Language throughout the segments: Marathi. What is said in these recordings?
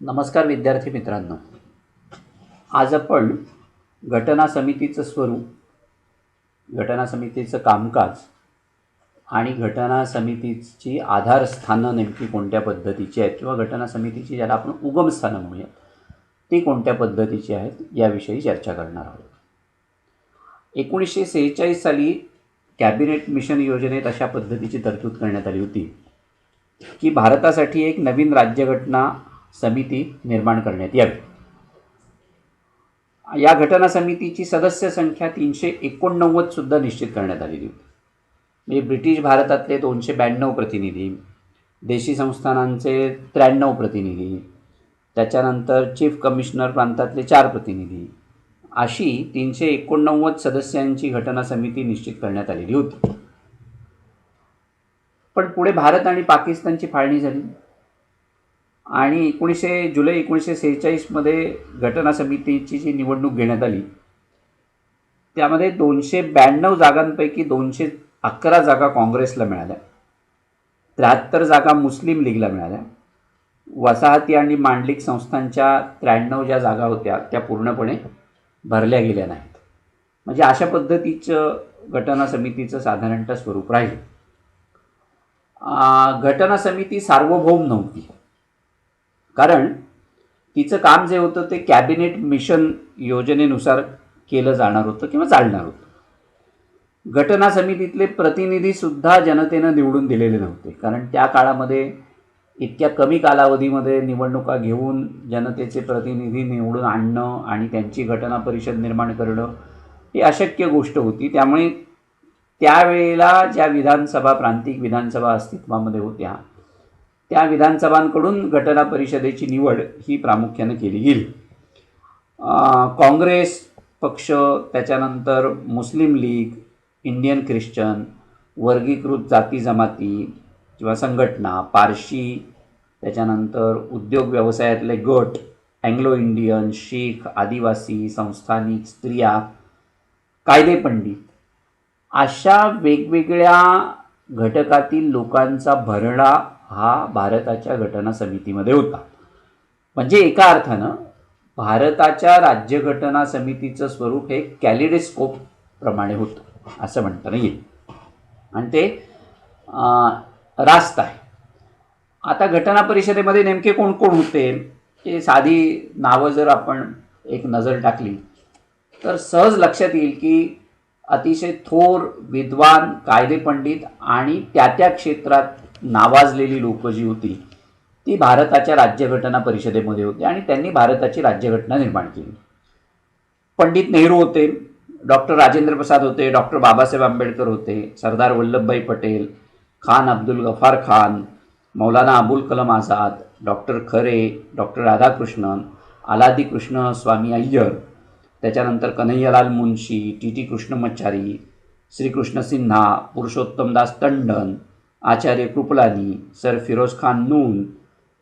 नमस्कार विद्यार्थी मित्रांनो. आज आपण घटना समितीचं स्वरूप, घटना समितीचं कामकाज आणि घटना समितीची आधारस्थानं नेमकी कोणत्या पद्धतीची आहेत किंवा घटना समितीची ज्याला आपण उगमस्थानं म्हणूया ती कोणत्या पद्धतीची आहेत याविषयी चर्चा करणार आहोत. 1946 साली कॅबिनेट मिशन योजनेत अशा पद्धतीची तरतूद करण्यात आली होती की भारतासाठी एक नवीन राज्यघटना समिती निर्माण करण्यात यावी. या घटना समितीची सदस्य संख्या 389 सुद्धा निश्चित करण्यात आलेली होती. म्हणजे ब्रिटिश भारतातले 292 प्रतिनिधी, देशी संस्थानांचे 93 प्रतिनिधी, त्याच्यानंतर चीफ कमिशनर प्रांतातले 4 प्रतिनिधी, अशी 389 सदस्यांची घटना समिती निश्चित करण्यात आलेली होती. पण पुढे भारत आणि पाकिस्तानची फाळणी झाली आणि जुलै 1946 घटना समितीची जी निवडणूक घेण्यात आली त्यामध्ये 292 जागांपैकी 211 जागा काँग्रेसला मिळाल्या, 73 जागा मुस्लिम लीगला मिळाल्या. वसाहती आणि मांडलिक संस्थांच्या 93 ज्या जागा होत्या त्या पूर्णपणे भरल्या गेल्या नाहीत. म्हणजे अशा पद्धतीचं घटना समितीचं साधारणतः स्वरूप राहील. घटना समिती सार्वभौम नव्हती, कारण तिचं काम जे होतं ते कॅबिनेट मिशन योजनेनुसार केलं जाणार होतं किंवा चालणार होतं. घटना समितीतले प्रतिनिधीसुद्धा जनतेनं निवडून दिलेले नव्हते, कारण त्या काळामध्ये इतक्या कमी कालावधीमध्ये निवडणुका घेऊन जनतेचे प्रतिनिधी निवडून आणणं आणि त्यांची घटना परिषद निर्माण करणं ही अशक्य गोष्ट होती. त्यामुळे त्यावेळेला ज्या विधानसभा, प्रांतिक विधानसभा अस्तित्वामध्ये होत्या त्या विधानसभांकडून घटना परिषदेची निवड ही प्रामुख्याने केली गेली. काँग्रेस पक्ष, त्याच्यानंतर मुस्लिम लीग, इंडियन ख्रिश्चन, वर्गीकृत जाती जमाती किंवा संघटना, पारशी, त्याच्यानंतर उद्योग व्यवसायातले गट, अँग्लो इंडियन, शीख, आदिवासी, संस्थानिक, स्त्रिया, कायदे पंडित, अशा वेगवेगळ्या घटकातील लोकांचा भरणा हा भारताच्या घटना समितीमध्ये होता. म्हणजे एका अर्थानं भारताच्या राज्यघटना समितीचं स्वरूप हे कॅलिडोस्कोप प्रमाणे होतं असं म्हणता येईल आणि ते रास्त आहे. आता घटना परिषदेमध्ये नेमके कोण कोण होते हे साधी नावं जर आपण एक नजर टाकली तर सहज लक्षात येईल की अतिशय थोर, विद्वान, कायदेपंडित आणि त्या क्षेत्रात नावाजलेली लोकं जी होती ती भारताच्या राज्यघटना परिषदेमध्ये होती आणि त्यांनी भारताची राज्यघटना निर्माण केली. पंडित नेहरू होते, डॉक्टर राजेंद्र प्रसाद होते, डॉक्टर बाबासाहेब आंबेडकर होते, सरदार वल्लभभाई पटेल, खान अब्दुल गफार खान, मौलाना अबुल कलाम आझाद, डॉक्टर खरे, डॉक्टर राधाकृष्णन, आलादी कृष्ण स्वामी अय्यर, त्याच्यानंतर कन्हैयालाल मुंशी, टी कृष्णमाचारी, श्रीकृष्ण सिन्हा, पुरुषोत्तमदास टंडन, आचार्य कृपलानी, सर फिरोज खान नून,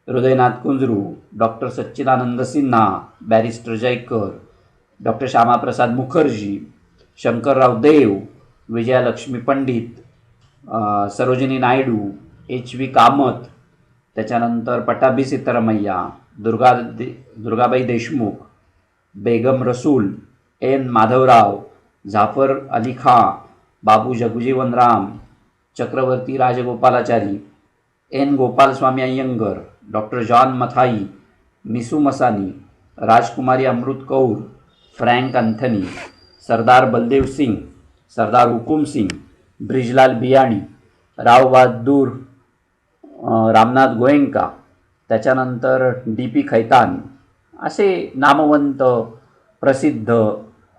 हृदयनाथ कुंजरू, डॉक्टर सच्चिदानंद सिन्हा, बॅरिस्टर जयकर, डॉक्टर श्यामाप्रसाद मुखर्जी, शंकरराव देव, विजयालक्ष्मी पंडित, सरोजिनी नायडू, HV कामत, त्याच्यानंतर पटाभी सीतारामय्या, दुर्गाबाई देशमुख, बेगम रसूल, N माधवराव, झाफर अली खां, बाबू Jagjivan Ram, Chakravarti Rajagopalachari, N Gopalaswami Ayyangar, doctor John Mathai, Minoo Masani, Rajkumari Amrit Kaur, Frank Anthony, Sardar Baldev Singh, Sardar Hukam Singh, Brijlal बियाणी, राव बहादूर रामनाथ गोयंका, त्याच्यानंतर DP खैतान, असे नामवंत प्रसिद्ध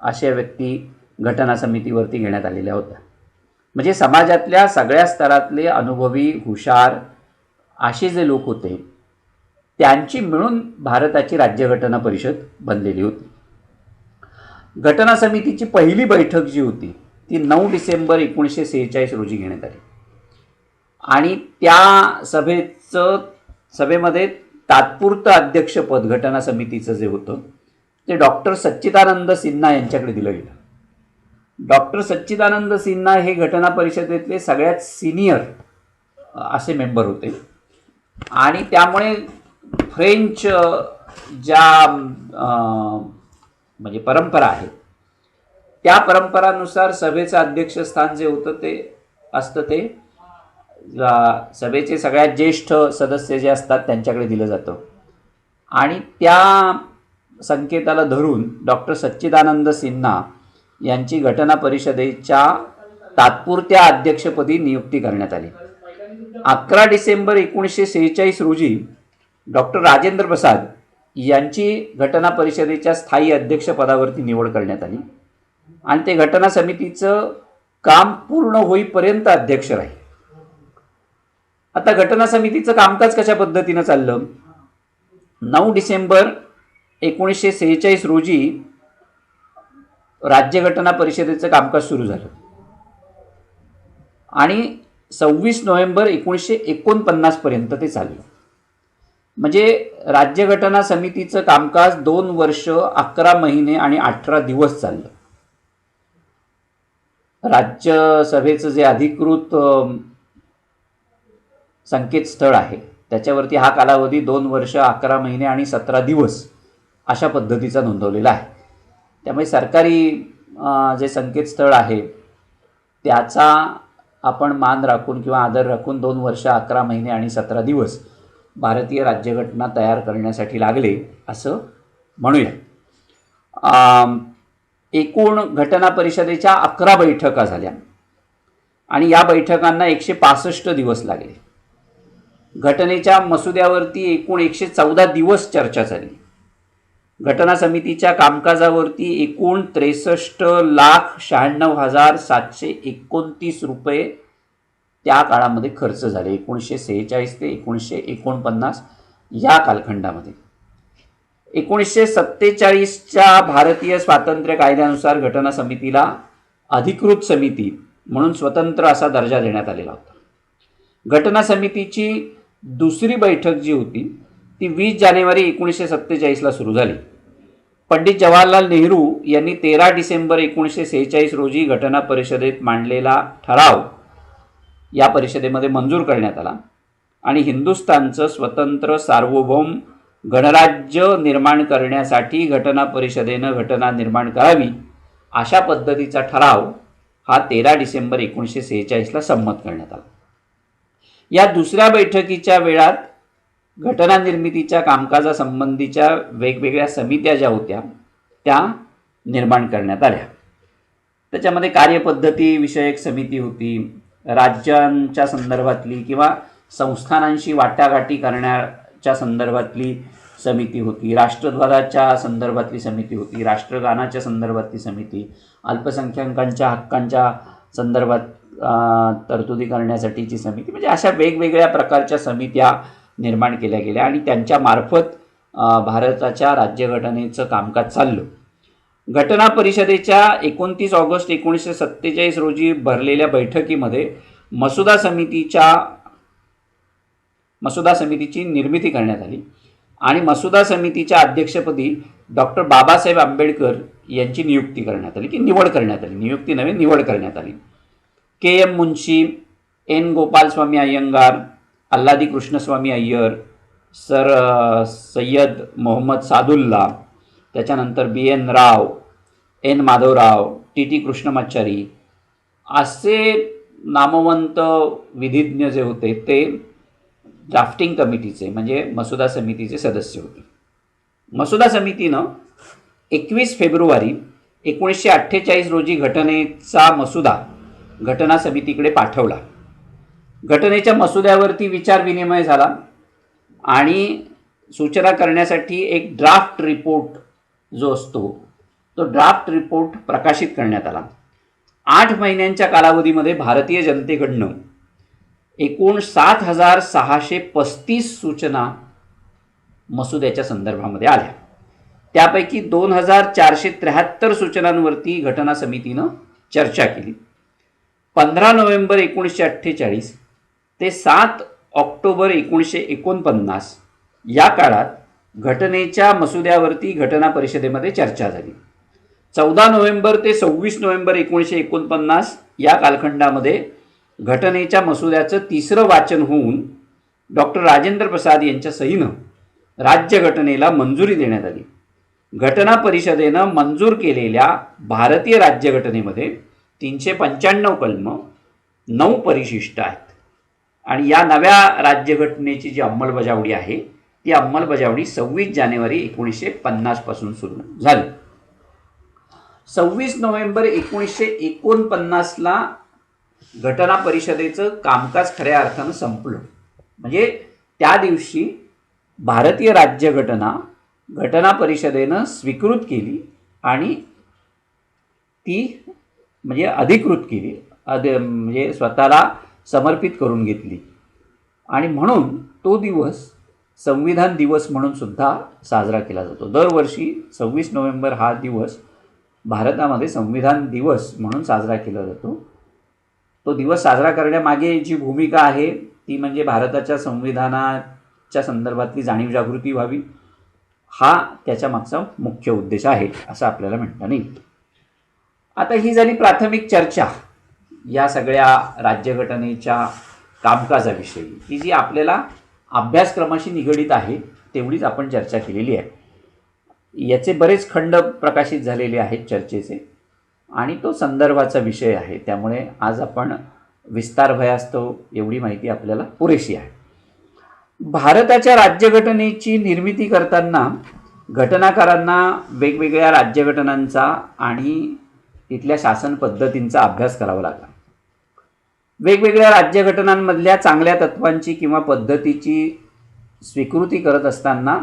अशा व्यक्ती घटना समितीवरती घेण्यात आलेल्या होत्या. म्हणजे समाजातल्या सगळ्या स्तरातले अनुभवी, हुशार असे जे लोक होते त्यांची मिळून भारताची राज्यघटना परिषद बनलेली होती. घटना समितीची पहिली बैठक जी होती ती 9 डिसेंबर 1946 रोजी घेण्यात आली आणि त्या सभेमध्ये तात्पुरतं अध्यक्षपद घटना समितीचं जे होतं ते डॉक्टर सच्चिदानंद सिन्हा यांच्याकडे दिलं गेलं. डॉक्टर सच्चिदानंद सिन्हा हे घटना परिषदेतले सगळ्यात सिनियर असे मेंबर होते आणि त्यामुळे फ्रेंच ज्या म्हणजे परंपरा आहेत त्या परंपरानुसार सभेचं अध्यक्षस्थान जे होतं ते असतं ते सभेचे सगळ्यात ज्येष्ठ सदस्य जे असतात त्यांच्याकडे दिलं जातं. आणि त्या संकेताला धरून डॉक्टर सच्चिदानंद सिन्हा यांची घटना परिषदेच्या तात्पुरत्या अध्यक्षपदी नियुक्ती करण्यात आली. 11 डिसेंबर 1946 रोजी डॉक्टर राजेंद्र प्रसाद यांची घटना परिषदेच्या स्थायी अध्यक्षपदावरती निवड करण्यात आली आणि ते घटना समितीचं काम पूर्ण होईपर्यंत अध्यक्ष राहिले. आता घटना समितीचं कामकाज कशा पद्धतीनं चाललं? 9 डिसेंबर 1946 रोजी राज्यघटना परिषदेचं कामकाज सुरू झालं आणि 26 नोव्हेंबर 1949 पर्यंत ते चाललं. म्हणजे राज्यघटना समितीचं कामकाज 2 वर्ष 11 महिने आणि 18 दिवस चाललं. राज्यसभेचं जे अधिकृत संकेतस्थळ आहे त्याच्यावरती हा कालावधी 2 वर्ष 11 महिने आणि 17 दिवस अशा पद्धतीचा नोंदवलेला आहे. त्यामुळे सरकारी जे संकेतस्थळ आहे त्याचा आपण मान राखून किंवा आदर राखून 2 वर्ष 11 महिने आणि 17 दिवस भारतीय राज्यघटना तयार करण्यासाठी लागले असं म्हणूया. एकूण घटना परिषदेच्या 11 बैठका झाल्या आणि या बैठकांना 165 दिवस लागले. घटनेच्या मसुद्यावरती एकूण 114 दिवस चर्चा झाली. घटना समितीच्या कामकाजावरती एकूण 63,96,729 रुपये त्या काळामध्ये खर्च झाले. 1946 ते 1949 या कालखंडामध्ये. 1947च्या भारतीय स्वातंत्र्य कायद्यानुसार घटना समितीला अधिकृत समिती म्हणून स्वतंत्र असा दर्जा देण्यात आलेला होता. घटना समितीची दुसरी बैठक जी होती ती 20 जानेवारी 1947ला सुरू झाली. पंडित जवाहरलाल नेहरू यांनी 13 डिसेंबर 1946 रोजी घटना परिषदेत मांडलेला ठराव या परिषदेमध्ये मंजूर करण्यात आला आणि हिंदुस्थानचं स्वतंत्र सार्वभौम गणराज्य निर्माण करण्यासाठी घटना परिषदेनं घटना निर्माण करावी अशा पद्धतीचा ठराव हा 13 डिसेंबर 1946ला संमत करण्यात आला. या दुसऱ्या बैठकीच्या वेळात घटना निर्मितीच्या कामकाजासंबंधीच्या वेगवेगळ्या समित्या ज्या होत्या त्या निर्माण करण्यात आल्या. त्याच्यामध्ये कार्यपद्धती विषयक समिती होती, राज्यांच्या संदर्भातली किंवा संस्थानांशी वाटाघाटी करण्याच्या संदर्भातली समिती होती, राष्ट्रध्वजाच्या संदर्भातली समिती होती, राष्ट्रगानाच्या संदर्भातली समिती, अल्पसंख्याकांच्या हक्कांच्या संदर्भात तरतुदी करण्यासाठीची समिती, म्हणजे अशा वेगवेगळ्या प्रकारच्या समित्या निर्माण केल्या गेल्या आणि त्यांच्यामार्फत भारताच्या राज्यघटनेचं कामकाज चाललं. घटना परिषदेच्या 29 ऑगस्ट 1947 रोजी भरलेल्या बैठकीमध्ये मसुदा समितीची निर्मिती करण्यात आली आणि मसुदा समितीच्या अध्यक्षपदी डॉक्टर बाबासाहेब आंबेडकर यांची नियुक्ती करण्यात आली की निवड करण्यात आली. नियुक्ती नव्हे, निवड करण्यात आली. के.एम. मुन्शी, एन. गोपालस्वामी अय्यंगार, अल्लादी कृष्णस्वामी अय्यर, सर सय्यद मोहम्मद सादुल्ला, त्याच्यानंतर B.N. राव, एन. माधवराव, टी कृष्णमाचारी असे नामवंत विधिज्ञ जे होते ते ड्राफ्टिंग कमिटीचे म्हणजे मसुदा समितीचे सदस्य होते. मसुदा समितीनं 21 फेब्रुवारी 1948 रोजी घटनेचा मसुदा घटना समितीकडे पाठवला. घटनेच्या मसुद्यावरती विचारविनिमय झाला आणि सूचना करण्यासाठी एक ड्राफ्ट रिपोर्ट जो असतो तो ड्राफ्ट रिपोर्ट प्रकाशित करण्यात आला. 8 महिन्यांच्या कालावधीमध्ये भारतीय जनतेकडनं एकूण 7,635 सूचना मसुद्याच्या संदर्भामध्ये आल्या. त्यापैकी 2,473 सूचनांवरती घटना समितीनं चर्चा केली. 15 नोव्हेंबर 1948 ते 7 ऑक्टोबर 1949 या काळात घटनेच्या मसुद्यावरती घटना परिषदेमध्ये चर्चा झाली. 14 नोव्हेंबर ते 26 नोव्हेंबर 1949 या कालखंडामध्ये घटनेच्या मसुद्याचं 3रं वाचन होऊन डॉक्टर राजेंद्र प्रसाद यांच्या सहीनं राज्यघटनेला मंजुरी देण्यात आली. घटना परिषदेनं मंजूर केलेल्या भारतीय राज्यघटनेमध्ये 395 कलमं, 9 परिशिष्ट आहेत. आणि या नव्या राज्यघटनेची जी अंमलबजावणी आहे ती अंमलबजावणी 26 जानेवारी 1950 पासून सुरू झाली. 26 नोव्हेंबर 1949ला घटना परिषदेचं कामकाज खऱ्या अर्थानं संपलं. म्हणजे त्या दिवशी भारतीय राज्यघटना घटना परिषदेनं स्वीकृत केली आणि ती म्हणजे अधिकृत केली, म्हणजे स्वतःला समर्पित करून घेतली. आणि म्हणून तो दिवस संविधान दिवस म्हणून सुद्धा साजरा केला जातो. दरवर्षी 26 नोव्हेंबर हा दिवस भारतामध्ये संविधान दिवस म्हणून साजरा केला जातो. तो दिवस साजरा करण्यामागे जी भूमिका आहे ती म्हणजे भारताच्या संविधानाच्या संदर्भातली जाणीव जागृती व्हावी, हा त्याच्या मागचा मुख्य उद्देश आहे असं आपल्याला म्हणता येईल. आता ही झाली प्राथमिक चर्चा या सगळ्या राज्यघटनेच्या कामकाजाविषयी, की जी आपल्याला अभ्यासक्रमाशी निगडीत आहे तेवढीच आपण चर्चा केलेली आहे. याचे बरेच खंड प्रकाशित झालेले आहेत चर्चेचे आणि तो संदर्भाचा विषय आहे. त्यामुळे आज आपण विस्तारभयास्तव एवढी माहिती आपल्याला पुरेशी आहे. भारताच्या राज्यघटनेची निर्मिती करताना घटनाकारांना वेगवेगळ्या राज्यघटनांचा आणि तिथल्या शासन पद्धतींचा अभ्यास करावा लागला. वेगवेगळ्या राज्यघटनांमधल्या चांगल्या तत्वांची किंवा पद्धतीची स्वीकृती करत असताना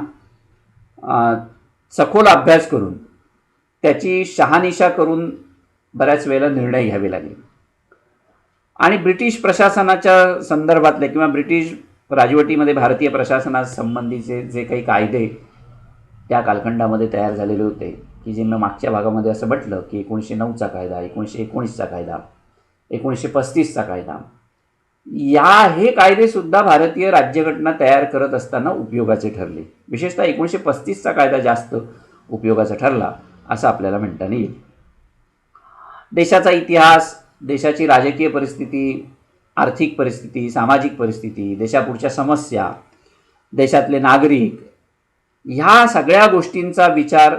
सखोल अभ्यास करून त्याची शहानिशा करून बऱ्याच वेळेला निर्णय घ्यावे लागले. आणि ब्रिटिश प्रशासनाच्या संदर्भातले किंवा ब्रिटिश राजवटीमध्ये भारतीय प्रशासनासंबंधीचे जे काही कायदे त्या कालखंडामध्ये तयार झालेले होते, की जे मी मागच्या भागामध्ये असं म्हटलं की 1909चा कायदा, 1919चा कायदा, 1935चा कायदा, हे कायदेसुद्धा भारतीय राज्यघटना तयार करत असताना उपयोगाचे ठरले. विशेषतः 1935चा कायदा जास्त उपयोगाचा ठरला असं आपल्याला म्हणता येईल. देशाचा इतिहास, देशाची राजकीय परिस्थिती, आर्थिक परिस्थिती, सामाजिक परिस्थिती, देशापुढच्या समस्या, देशातले नागरिक, ह्या सगळ्या गोष्टींचा विचार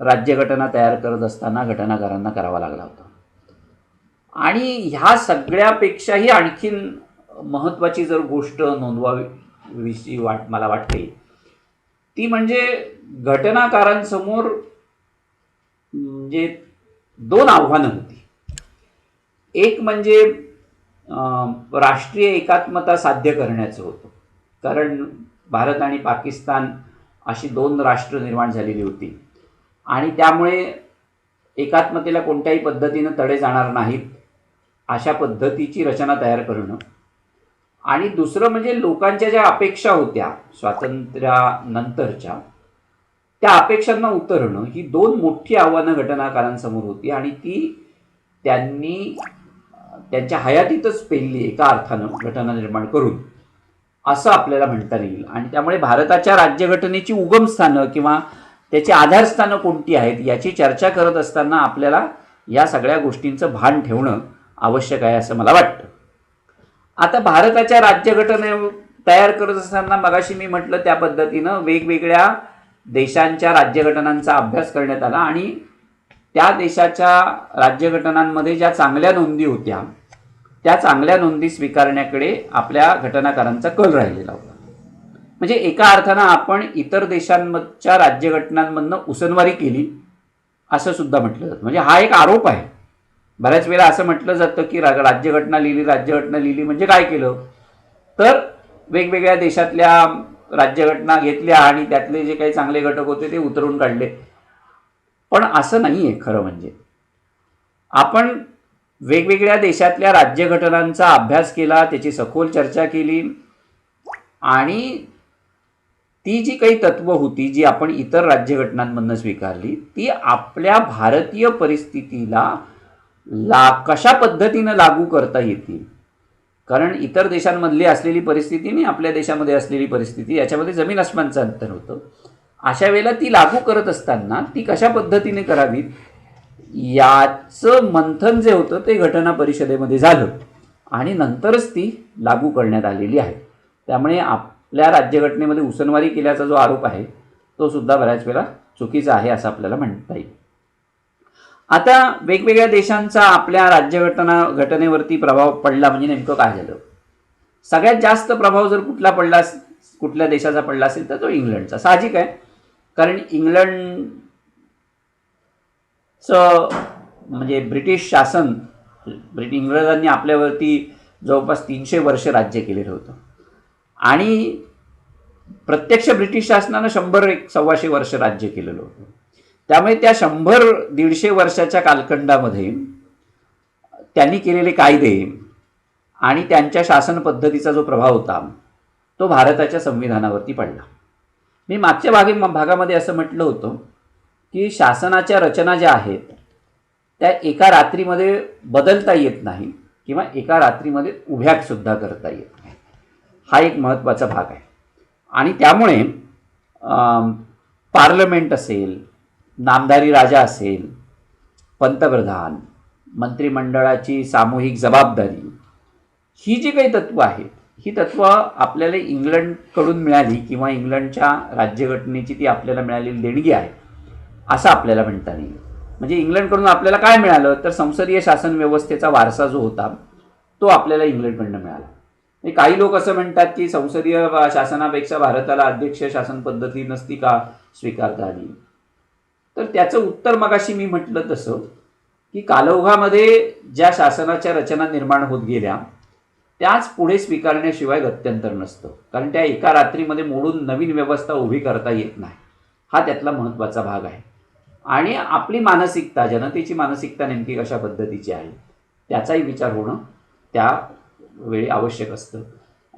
राज्यघटना तयार करत असताना घटनाकारांना करावा लागला होता. आणि ह्या सगळ्यापेक्षाही आणखीन महत्त्वाची जर गोष्ट नोंदवावी मला वाटते ती म्हणजे घटनाकारांसमोर म्हणजे 2 आव्हानं होती. एक म्हणजे राष्ट्रीय एकात्मता साध्य करण्याचं होतं, कारण भारत आणि पाकिस्तान अशी 2 राष्ट्र निर्माण झालेली होती आणि त्यामुळे एकात्मतेला कोणत्याही पद्धतीनं तडे जाणार नाहीत अशा पद्धतीची रचना तयार करणं. आणि दुसरं म्हणजे लोकांच्या ज्या अपेक्षा होत्या स्वातंत्र्यानंतरच्या, त्या अपेक्षांना उतरणं, ही 2 मोठी आव्हानं घटनाकारांसमोर होती आणि ती त्यांनी त्यांच्या हयातीतच पेलली एका अर्थानं घटना निर्माण करून, असं आपल्याला म्हणता येईल. आणि त्यामुळे भारताच्या राज्यघटनेची उगमस्थानं किंवा त्याची आधारस्थानं कोणती आहेत याची चर्चा करत असताना आपल्याला या सगळ्या गोष्टींचं भान ठेवणं आवश्यक आहे असं मला वाटतं. आता भारताच्या राज्यघटने तयार करत असताना मगाशी मी म्हटलं त्या पद्धतीनं वेगवेगळ्या देशांच्या राज्यघटनांचा अभ्यास करण्यात आला आणि त्या देशाच्या राज्यघटनांमध्ये ज्या चांगल्या नोंदी होत्या त्या चांगल्या नोंदी स्वीकारण्याकडे आपल्या घटनाकारांचा कल राहिलेला होता. म्हणजे एका अर्थानं आपण इतर देशांच्या राज्यघटनांमधनं उसनवारी केली असं सुद्धा म्हटलं जातं. म्हणजे हा एक आरोप आहे. बऱ्याच वेळा असं म्हटलं जातं की राज्यघटना लिहिली म्हणजे काय केलं, तर वेगवेगळ्या देशातल्या राज्यघटना घेतल्या आणि त्यातले जे काही चांगले घटक होते ते उतरून काढले. पण असं नाही आहे. खरं म्हणजे आपण वेगवेगळ्या देशातल्या राज्यघटनांचा अभ्यास केला, त्याची सखोल चर्चा केली आणि ती जी काही तत्त्व होती जी आपण इतर राज्यघटनांमधनं स्वीकारली ती आपल्या भारतीय परिस्थितीला कशा पद्धतीनं लागू करता येतील. कारण इतर देशांमधली असलेली परिस्थिती आणि आपल्या देशामध्ये असलेली परिस्थिती याच्यामध्ये जमीन अस्मानचं अंतर होतं. अशा वेळेला ती लागू करत असताना ती कशा पद्धतीने करावीत याचं मंथन जे होतं ते घटना परिषदेमध्ये झालं आणि नंतरच ती लागू करण्यात आलेली आहे. त्यामुळे आपल्या राज्यघटनेमध्ये उसनवारी केल्याचा जो आरोप आहे तो सुद्धा बऱ्याच वेळा चुकीचा आहे असं आपल्याला म्हणता येईल. आता वेगवेगळ्या देशांचा आपल्या घटनेवरती प्रभाव पडला म्हणजे नेमकं काय झालं? सगळ्यात जास्त प्रभाव जर कुठल्या देशाचा पडला असेल तर तो इंग्लंडचा. साहजिक आहे, कारण इंग्लंडचं म्हणजे ब्रिटिश शासन, इंग्रजांनी आपल्यावरती जवळपास 300 वर्ष राज्य केलेलं होतं आणि प्रत्यक्ष ब्रिटिश शासनानं 100-125 वर्ष राज्य केलेलं होतं. त्यामुळे त्या 100-150 वर्षाच्या कालखंडामध्ये त्यांनी केलेले कायदे आणि त्यांच्या शासन पद्धतीचा जो प्रभाव होता तो भारताच्या संविधानावरती पडला. मी मागच्या भागामध्ये असं म्हटलं होतं की शासनाच्या रचना ज्या आहेत त्या एका रात्रीमध्ये बदलता येत नाही किंवा एका रात्रीमध्ये उभ्या सुद्धा करता येत नाही. हा एक महत्त्वाचा भाग आहे आणि त्यामुळे पार्लमेंट असेल, नामधारी राजा असेल, पंतप्रधान, मंत्रिमंडळाची सामूहिक जबाबदारी, ही जी काही तत्त्वं आहेत ही तत्त्वं आपल्याला इंग्लंडकडून मिळाली किंवा इंग्लंडच्या राज्यघटनेची ती आपल्याला मिळालेली देणगी आहे असं आपल्याला म्हणता येईल. म्हणजे इंग्लंडकडून आपल्याला काय मिळालं तर संसदीय शासन व्यवस्थेचा वारसा जो होता तो आपल्याला इंग्लंडकडनं मिळाला. काही लोक असं म्हणतात की संसदीय शासनापेक्षा भारताला अध्यक्ष शासन पद्धती नसती का स्वीकारता आली. तर त्याचं उत्तर मगाशी मी म्हटलं तसं की कालौघामध्ये ज्या शासनाच्या रचना निर्माण होत गेल्या त्याच पुढे स्वीकारण्याशिवाय गत्यंतर नसतं, कारण त्या एका रात्रीमध्ये मोडून नवीन व्यवस्था उभी करता येत नाही. हा त्यातला महत्त्वाचा भाग आहे. आणि आपली मानसिकता, जनतेची मानसिकता नेमकी कशा पद्धतीची आहे त्याचाही विचार होणं त्यावेळी आवश्यक असतं.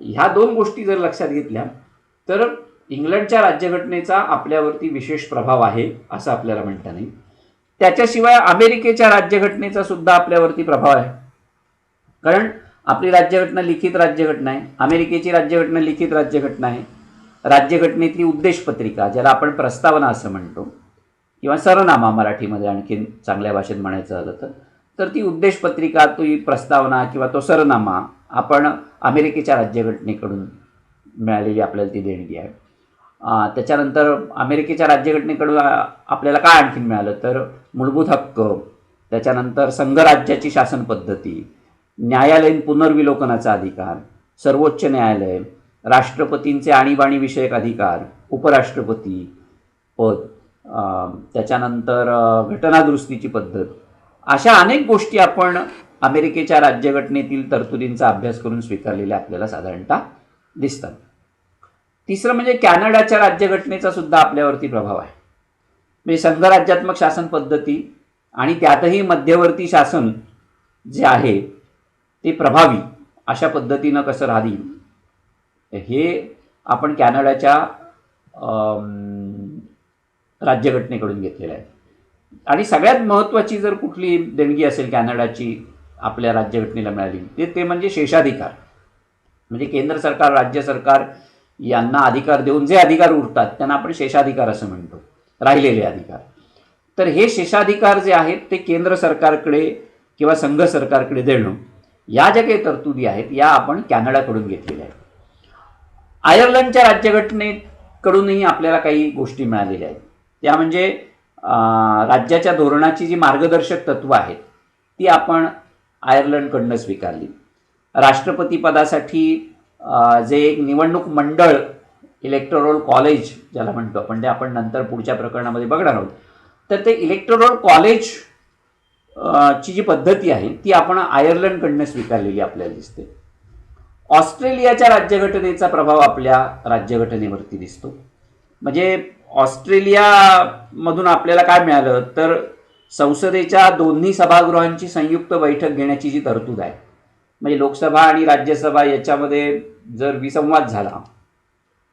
ह्या दोन गोष्टी जर लक्षात घेतल्या तर इंग्लंडच्या राज्यघटनेचा आपल्यावरती विशेष प्रभाव आहे असं आपल्याला म्हणता नाही. त्याच्याशिवाय अमेरिकेच्या राज्यघटनेचा सुद्धा आपल्यावरती प्रभाव आहे, कारण आपली राज्यघटना लिखित राज्यघटना आहे, अमेरिकेची राज्यघटना लिखित राज्यघटना आहे. राज्यघटनेतली उद्देशपत्रिका, ज्याला आपण प्रस्तावना असं म्हणतो किंवा सरनामा मराठीमध्ये आणखीन चांगल्या भाषेत म्हणायचं झालं तर ती उद्देशपत्रिका, ती प्रस्तावना किंवा तो सरनामा आपण अमेरिकेच्या राज्यघटनेकडून मिळालेली आपल्याला ती देणगी आहे. त्याच्यानंतर अमेरिकेच्या राज्यघटनेकडून आपल्याला काय आणखीन मिळालं तर मूलभूत हक्क, त्याच्यानंतर संघराज्याची शासन पद्धती, न्यायालयीन पुनर्विलोकनाचा अधिकार, सर्वोच्च न्यायालय, राष्ट्रपतींचे आणीबाणी विषयक अधिकार, उपराष्ट्रपती पद, त्याच्यानंतर घटनादुरुस्तीची पद्धत, अशा अनेक गोष्टी आपण अमेरिकेच्या राज्यघटनेतील तरतुदींचा अभ्यास करून स्वीकारलेल्या आपल्याला साधारणतः दिसतात. तिसरं म्हणजे कॅनडाच्या राज्यघटनेचा सुद्धा आपल्यावरती प्रभाव आहे. म्हणजे संघराज्यात्मक शासन पद्धती आणि त्यातही मध्यवर्ती शासन जे आहे ते प्रभावी अशा पद्धतीनं कसं राहील हे आपण कॅनडाच्या राज्यघटनेकडून घेतलेलं आहे. आणि सगळ्यात महत्त्वाची जर कुठली देणगी असेल कॅनडाची आपल्या राज्यघटनेला मिळाली ते म्हणजे शेषाधिकार. म्हणजे केंद्र सरकार, राज्य सरकार यांना अधिकार देऊन जे अधिकार उरतात त्यांना आपण शेषाधिकार असं म्हणतो, राहिलेले अधिकार. तर हे शेषाधिकार जे आहेत ते केंद्र सरकारकडे किंवा संघ सरकारकडे देणं, या ज्या काही तरतुदी आहेत या आपण कॅनडाकडून घेतलेल्या आहेत. आयर्लंडच्या राज्यघटनेकडूनही आपल्याला काही गोष्टी मिळालेल्या आहेत. त्या म्हणजे राज्याच्या धोरणाची जी मार्गदर्शक तत्त्वं आहेत ती आपण आयर्लंडकडनं स्वीकारली. राष्ट्रपती पदासाठी जे एक निवडणूक मंडळ, इलेक्टोरल कॉलेज ज्याला म्हणतो आपण, ते आपण नंतर पुढच्या प्रकरणामध्ये बघणार आहोत. तर ते इलेक्टोरल कॉलेज ची जी पद्धती आहे ती आपण आयर्लंडकडनं स्वीकारलेली आपल्याला दिसते. ऑस्ट्रेलियाच्या राज्यघटनेचा प्रभाव आपल्या राज्यघटनेवरती दिसतो. म्हणजे ऑस्ट्रेलियामधून आपल्याला काय मिळालं तर संसदेच्या दोन्ही सभागृहांची संयुक्त बैठक घेण्याची जी तरतूद आहे, म्हणजे लोकसभा आणि राज्यसभा याच्यामध्ये जर विसंवाद झाला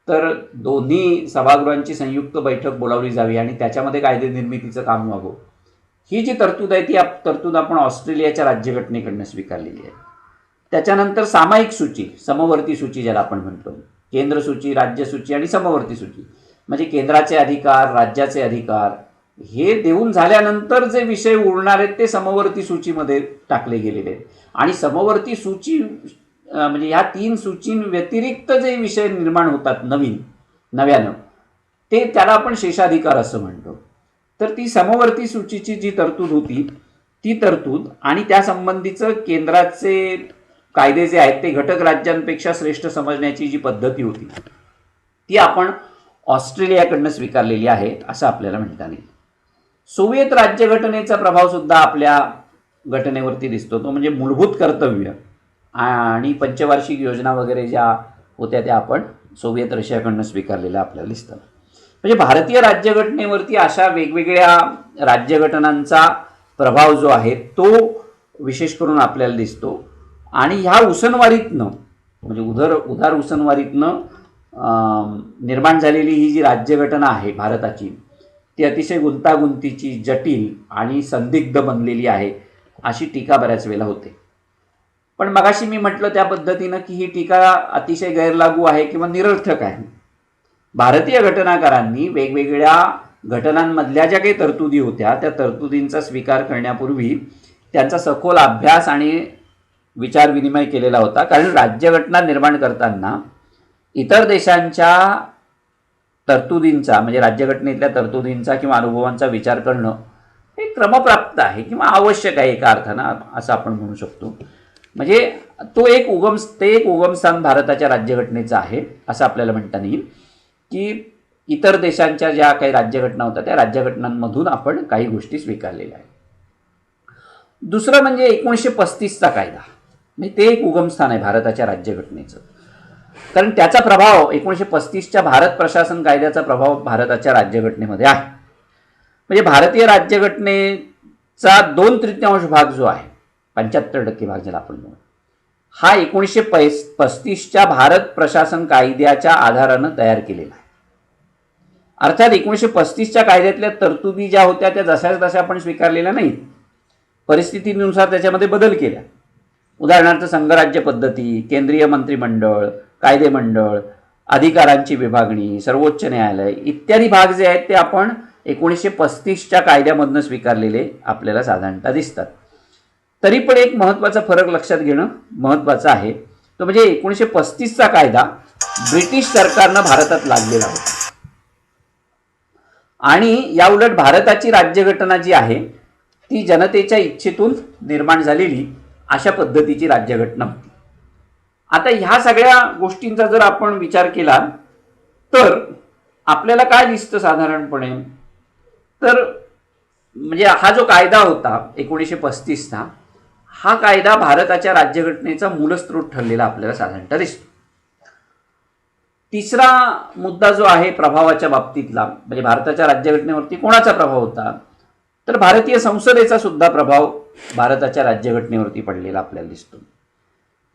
तर दोन्ही सभागृहांची संयुक्त बैठक बोलावली जावी आणि त्याच्यामध्ये कायदे निर्मितीचं काम व्हावं, ही जी तरतूद आहे ती तरतूद आपण ऑस्ट्रेलियाच्या राज्यघटनेकडनं स्वीकारलेली आहे. त्याच्यानंतर सामायिक सूची, समवर्ती सूची ज्याला आपण म्हणतो, केंद्र सूची, राज्य सूची आणि समवर्ती सूची, म्हणजे केंद्राचे अधिकार, राज्याचे अधिकार हे देऊन झाल्यानंतर जे विषय उरणार आहेत ते समवर्ती सूचीमध्ये टाकले गेलेले आहेत. आणि समवर्ती सूची म्हणजे ह्या 3 सूचींव्यतिरिक्त जे विषय निर्माण होतात नव्यानं, ते त्याला आपण शेषाधिकार असं म्हणतो. तर ती समवर्ती सूचीची जी तरतूद होती, ती तरतूद आणि त्यासंबंधीचं केंद्राचे कायदे जे आहेत ते घटक राज्यांपेक्षा श्रेष्ठ समजण्याची जी पद्धती होती, ती आपण ऑस्ट्रेलियाकडनं स्वीकारलेली आहे असं आपल्याला म्हणता येईल. सोव्हिएत राज्यघटनेचा प्रभाव सुद्धा आपल्या घटनेवरती दिसतो. तो म्हणजे मूलभूत कर्तव्य आणि पंचवार्षिक योजना वगैरे ज्या होत्या त्या आपण सोव्हिएत रशियाकडनं स्वीकारलेल्या आपल्याला दिसतात. म्हणजे भारतीय राज्यघटनेवरती अशा वेगवेगळ्या राज्यघटनांचा प्रभाव जो आहे तो विशेष करून आपल्याला दिसतो. आणि ह्या उसनवारीतनं म्हणजे उदार उसनवारीतनं निर्माण झालेली ही जी राज्यघटना आहे भारताची, ती अतिशय गुंतागुंतीची, जटिल आणि संदिग्ध बनलेली आहे अशी टीका बऱ्याच वेळेला होते. पण मगाशी मी म्हटलं त्या पद्धतीनं की ही टीका अतिशय गैरलागू आहे किंवा निरर्थक आहे. भारतीय घटनाकारांनी वेगवेगळ्या घटनांमधल्या ज्या काही तरतुदी होत्या त्या तरतुदींचा स्वीकार करण्यापूर्वी त्यांचा सखोल अभ्यास आणि विचारविनिमय केलेला होता. कारण राज्यघटना निर्माण करताना इतर देशांच्या तरतुदींचा म्हणजे राज्यघटनेतल्या तरतुदींचा किंवा अनुभवांचा विचार करणं हे क्रमप्राप्त आहे किंवा आवश्यक आहे एका अर्थानं असं आपण म्हणू शकतो. म्हणजे ते एक उगमस्थान भारताच्या राज्यघटनेचं आहे असं आपल्याला म्हणता येईल की इतर देशांच्या ज्या काही राज्यघटना होत्या त्या राज्यघटनांमधून आपण काही गोष्टी स्वीकारलेल्या आहेत. दुसरं म्हणजे 1935चा कायदा, म्हणजे ते एक उगमस्थान आहे भारताच्या राज्यघटनेचं. कारण त्याचा प्रभाव 1935च्या भारत प्रशासन कायद्याचा प्रभाव भारताच्या राज्यघटनेमध्ये आहे. म्हणजे भारतीय राज्यघटनेचा 2/3 भाग जो आहे, 75% भाग ज्याला आपण म्हणू, हा 1935च्या भारत प्रशासन कायद्याच्या आधारानं तयार केलेला आहे. अर्थात 1935च्या कायद्यातल्या तरतुदी ज्या होत्या त्या जशाच तशा आपण स्वीकारलेल्या नाहीत, परिस्थितीनुसार त्याच्यामध्ये बदल केल्या. उदाहरणार्थ संघराज्य पद्धती, केंद्रीय मंत्रिमंडळ, कायदेमंडळ, अधिकारांची विभागणी, सर्वोच्च न्यायालय इत्यादी भाग जे आहेत ते आपण 1935च्या कायद्यामधनं स्वीकारलेले आपल्याला साधारणतः दिसतात. तरी पण एक महत्त्वाचा फरक लक्षात घेणं महत्त्वाचं आहे, तो म्हणजे 1935चा कायदा ब्रिटिश सरकारनं भारतात लादलेला होता आणि याउलट भारताची राज्यघटना जी आहे ती जनतेच्या इच्छेतून निर्माण झालेली अशा पद्धतीची राज्यघटना होती. आता ह्या सगळ्या गोष्टींचा जर आपण विचार केला तर आपल्याला काय दिसतं साधारणपणे, तर म्हणजे हा जो कायदा होता 1935चा, हा कायदा भारताच्या राज्यघटनेचा मूलस्रोत ठरलेला आपल्याला साधारणतः दिसतो. तिसरा मुद्दा जो आहे प्रभावाच्या बाबतीतला, म्हणजे भारताच्या राज्यघटनेवरती कोणाचा प्रभाव होता, तर भारतीय संसदेचा सुद्धा प्रभाव भारताच्या राज्यघटनेवरती पडलेला आपल्याला दिसतो.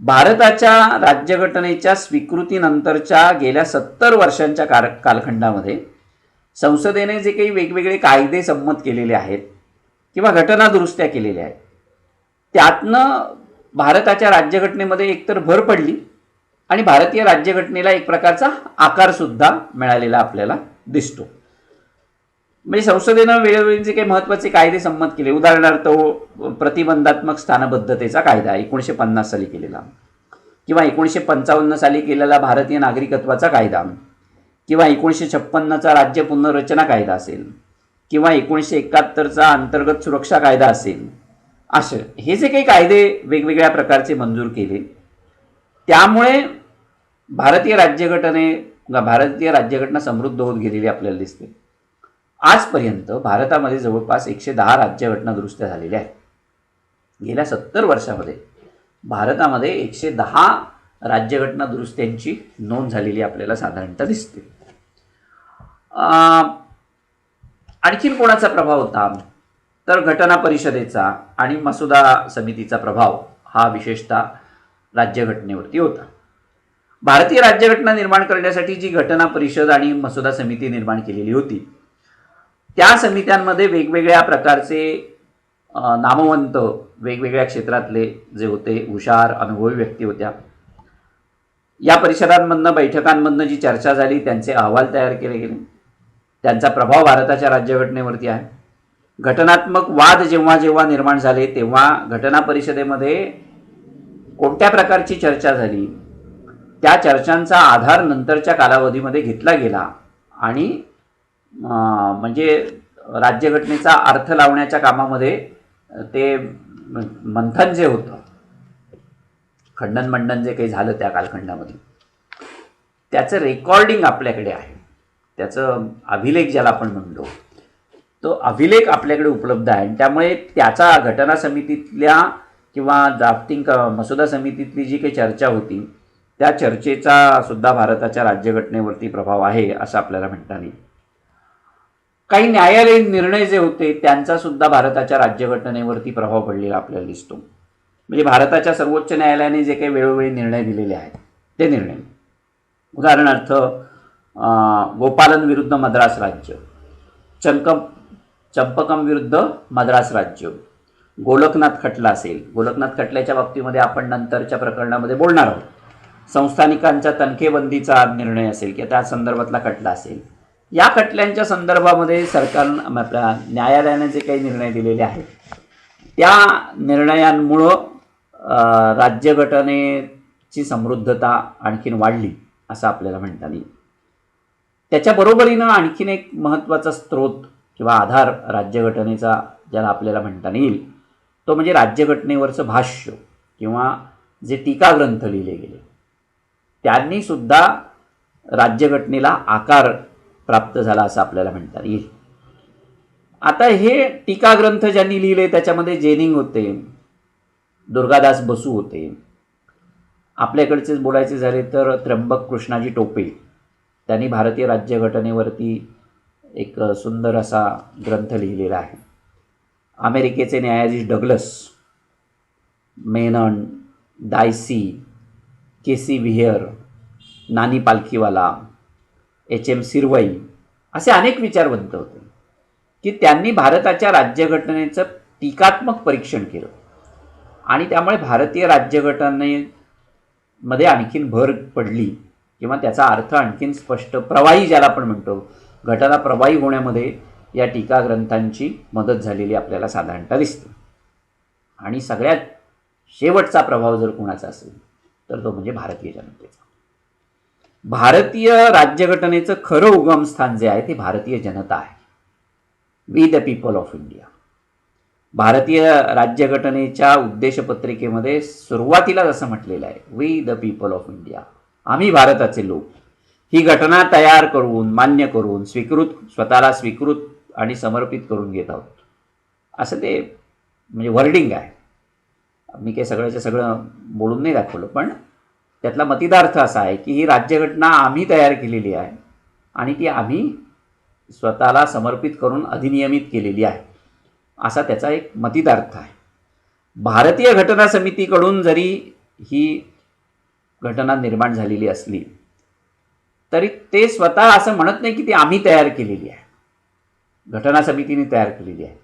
भारताच्या राज्यघटनेच्या स्वीकृतीनंतरच्या गेल्या 70 वर्षांच्या कालखंडामध्ये संसदेने जे काही वेगवेगळे कायदे संमत केलेले आहेत किंवा घटना दुरुस्त्या केलेल्या आहेत त्यातनं भारताच्या राज्यघटनेमध्ये एकतर भर पडली आणि भारतीय राज्यघटनेला एक प्रकारचा आकार सुद्धा मिळालेला आपल्याला दिसतो. म्हणजे संसदेनं वेळोवेळी जे काही महत्त्वाचे कायदे संमत केले, उदाहरणार्थ प्रतिबंधात्मक स्थानबद्धतेचा कायदा 1950 साली केलेला, किंवा 1955 साली केलेला भारतीय नागरिकत्वाचा कायदा, किंवा 1956चा राज्य पुनर्रचना कायदा असेल, किंवा 1971चा अंतर्गत सुरक्षा कायदा असेल, असे हे जे काही कायदे वेगवेगळ्या प्रकारचे मंजूर केले त्यामुळे भारतीय राज्यघटना समृद्ध होत गेलेली आपल्याला दिसते. आजपर्यंत भारतामध्ये जवळपास 110 राज्यघटना दुरुस्त्या झालेल्या आहेत. गेल्या 70 वर्षामध्ये भारतामध्ये 110 राज्यघटना दुरुस्त्यांची नोंद झालेली आपल्याला साधारणतः दिसते. आणखीन कोणाचा प्रभाव होता, तर घटना परिषदेचा आणि मसुदा समितीचा प्रभाव हा विशेषतः राज्यघटनेवरती होता. भारतीय राज्यघटना निर्माण करण्यासाठी जी घटना परिषद आणि मसुदा समिती निर्माण केलेली होती त्या समित्यांमध्ये वेगवेगळ्या प्रकारचे नामवंत वेगवेगळ्या क्षेत्रातले जे होते हुशार अनुभवी व्यक्ती होत्या. या परिषदांमधनं बैठकांमधनं जी चर्चा झाली त्यांचे अहवाल तयार केले गेले, त्यांचा प्रभाव भारताच्या राज्यघटनेवरती आहे. घटनात्मक वाद जेव्हा जेव्हा निर्माण झाले तेव्हा घटना परिषदेमध्ये कोणत्या प्रकारची चर्चा झाली, त्या चर्चांचा आधार नंतरच्या कालावधीमध्ये घेतला गेला आणि म्हणजे राज्यघटनेचा अर्थ लावण्याच्या कामामध्ये ते मंथन जे होतं, खंडन मंडन जे काही झालं त्या कालखंडामध्ये, त्याचं रेकॉर्डिंग आपल्याकडे आहे. त्याचं अभिलेख ज्याला आपण म्हणतो, तो अभिलेख आपल्याकडे उपलब्ध आहे. त्यामुळे त्याचा घटना समितीतल्या किंवा ड्राफ्टिंग मसुदा समितीतली जी काही चर्चा होती, त्या चर्चेचा सुद्धा भारताच्या राज्यघटनेवरती प्रभाव आहे असं आपल्याला म्हणता येईल. काही न्यायालयीन निर्णय जे होते त्यांचा सुद्धा भारताच्या राज्यघटनेवरती प्रभाव पडलेला आपल्याला दिसतो. म्हणजे भारताच्या सर्वोच्च न्यायालयाने जे काही वेळोवेळी निर्णय दिलेले आहेत ते निर्णय, उदाहरणार्थ गोपालन विरुद्ध मद्रास राज्य, चंपकम विरुद्ध मद्रास राज्य, गोलकनाथ खटला असेल, गोलकनाथ खटल्याच्या बाबतीमध्ये आपण नंतरच्या प्रकरणामध्ये बोलणार आहोत, संस्थानिकांच्या तनखेबंदीचा निर्णय असेल किंवा त्या संदर्भातला खटला असेल, या खटल्यांच्या संदर्भामध्ये सरकारनं आपल्या न्यायालयाने जे काही निर्णय दिलेले आहेत त्या निर्णयांमुळं राज्यघटनेची समृद्धता आणखीन वाढली असं आपल्याला म्हणता येईल. त्याच्याबरोबरीनं आणखीन एक महत्त्वाचा स्रोत किंवा आधार राज्यघटनेचा ज्याला आपल्याला म्हणता येईल तो म्हणजे राज्यघटनेवरचं भाष्य किंवा जे टीकाग्रंथ लिहिले गेले, त्यांनी सुद्धा राज्यघटनेला आकार प्राप्त झाला असं आपल्याला म्हणता येईल. आता हे टीकाग्रंथ ज्यांनी लिहिले त्याच्यामध्ये जेनिंग होते, दुर्गादास बसू होते, आपल्याकडचेच बोलायचे झाले तर त्र्यंबक कृष्णाजी टोपे, त्यांनी भारतीय राज्यघटनेवरती एक सुंदर असा ग्रंथ लिहिलेला आहे. अमेरिकेचे न्यायाधीश Douglas, Menon, Dicey, KC where, Nani Palkhivala, HM. सिरवई असे अनेक विचारवंत होते की त्यांनी भारताच्या राज्यघटनेचं टीकात्मक परीक्षण केलं आणि त्यामुळे भारतीय राज्यघटनेमध्ये आणखीन भर पडली किंवा त्याचा अर्थ आणखीन स्पष्ट, प्रवाही ज्याला आपण म्हणतो, घटना प्रवाही होण्यामध्ये या टीकाग्रंथांची मदत झालेली आपल्याला साधारणतः दिसते. आणि सगळ्यात शेवटचा प्रभाव जर कोणाचा असेल तर तो म्हणजे भारतीय जनतेचा. भारतीय राज्यघटनेचं खरं उगमस्थान जे आहे ते भारतीय जनता आहे. We the people of India. भारतीय राज्यघटनेच्या उद्देशपत्रिकेमध्ये सुरुवातीलाच असं म्हटलेलं आहे, we the people of India, आम्ही भारताचे लोक ही घटना तयार करून, मान्य करून, स्वतःला स्वीकृत आणि समर्पित करून घेत आहोत, असं ते म्हणजे वर्डिंग आहे. मी काही सगळ्याचं सगळं बोलून नाही दाखवलं, पण त्यातला मतितार्थ असा आहे की ही राज्यघटना आम्ही तयार केलेली आहे आणि ती आम्ही स्वतःला समर्पित करून अधिनियमित केलेली आहे, असा त्याचा एक मतितार्थ आहे. भारतीय घटना समितीकडून जरी ही घटना निर्माण झालेली असली तरी ते स्वतः असं म्हणत नाही की ती आम्ही तयार केलेली आहे, घटना समितीने तयार केलेली आहे.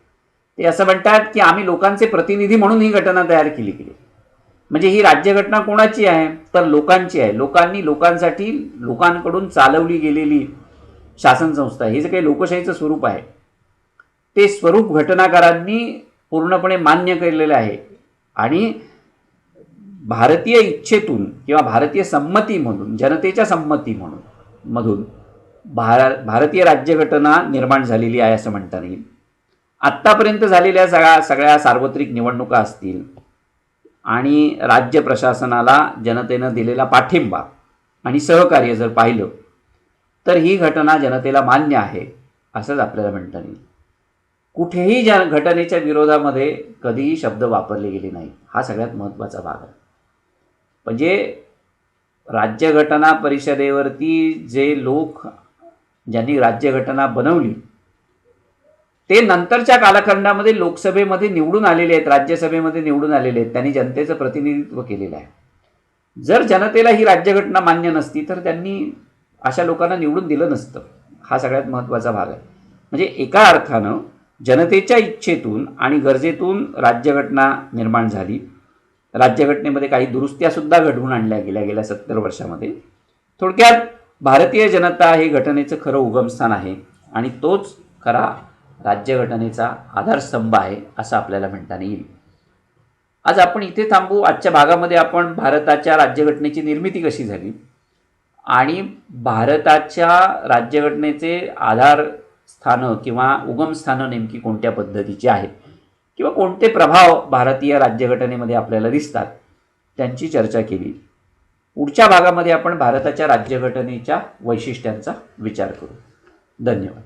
ते असं म्हणतात की आम्ही लोकांचे प्रतिनिधी म्हणून ही घटना तयार केली गेली. म्हणजे ही राज्यघटना कोणाची आहे तर लोकांची आहे. लोकांनी लोकांसाठी लोकांकडून चालवली गेलेली शासन संस्था आहे. हे जे काही लोकशाहीचं स्वरूप आहे ते स्वरूप घटनाकारांनी पूर्णपणे मान्य केलेलं आहे आणि भारतीय इच्छेतून किंवा भारतीय संमतीमधून, जनतेच्या संमतीमधून भारतीय राज्यघटना निर्माण झालेली आहे असं म्हणता येईल. आत्तापर्यंत झालेल्या सगळ्या सार्वत्रिक निवडणुका असतील आणि राज्य प्रशासनाला जनतेनं दिलेला पाठिंबा आणि सहकार्य जर पाहिलं तर ही घटना जनतेला मान्य आहे असंच आपल्याला म्हणता येईल. कुठेही घटनेच्या विरोधामध्ये कधीही शब्द वापरले गेले नाही, हा सगळ्यात महत्त्वाचा भाग आहे. म्हणजे राज्यघटना परिषदेवरती जे लोक ज्यांनी राज्यघटना बनवली ते नंतरच्या कालखंडामध्ये लोकसभेमध्ये निवडून आलेले आहेत, राज्यसभेमध्ये निवडून आलेले आहेत, त्यांनी जनतेचं प्रतिनिधित्व केलेलं आहे. जर जनतेला ही राज्यघटना मान्य नसती तर त्यांनी अशा लोकांना निवडून दिलं नसतं, हा सगळ्यात महत्त्वाचा भाग आहे. म्हणजे एका अर्थानं जनतेच्या इच्छेतून आणि गरजेतून राज्यघटना निर्माण झाली. राज्यघटनेमध्ये काही दुरुस्त्यासुद्धा घडवून आणल्या गेल्या 70 वर्षामध्ये. थोडक्यात भारतीय जनता हे घटनेचं खरं उगमस्थान आहे आणि तोच खरा राज्यघटनेचा आधारस्तंभ आहे असं आपल्याला म्हणता येईल. आज आपण इथे थांबू. आजच्या भागामध्ये आपण भारताच्या राज्यघटनेची निर्मिती कशी झाली आणि भारताच्या राज्यघटनेचे आधारस्थानं किंवा उगमस्थानं नेमकी कोणत्या पद्धतीची आहेत किंवा कोणते प्रभाव भारतीय राज्यघटनेमध्ये आपल्याला दिसतात त्यांची चर्चा केली. पुढच्या भागामध्ये आपण भारताच्या राज्यघटनेच्या वैशिष्ट्यांचा विचार करू. धन्यवाद.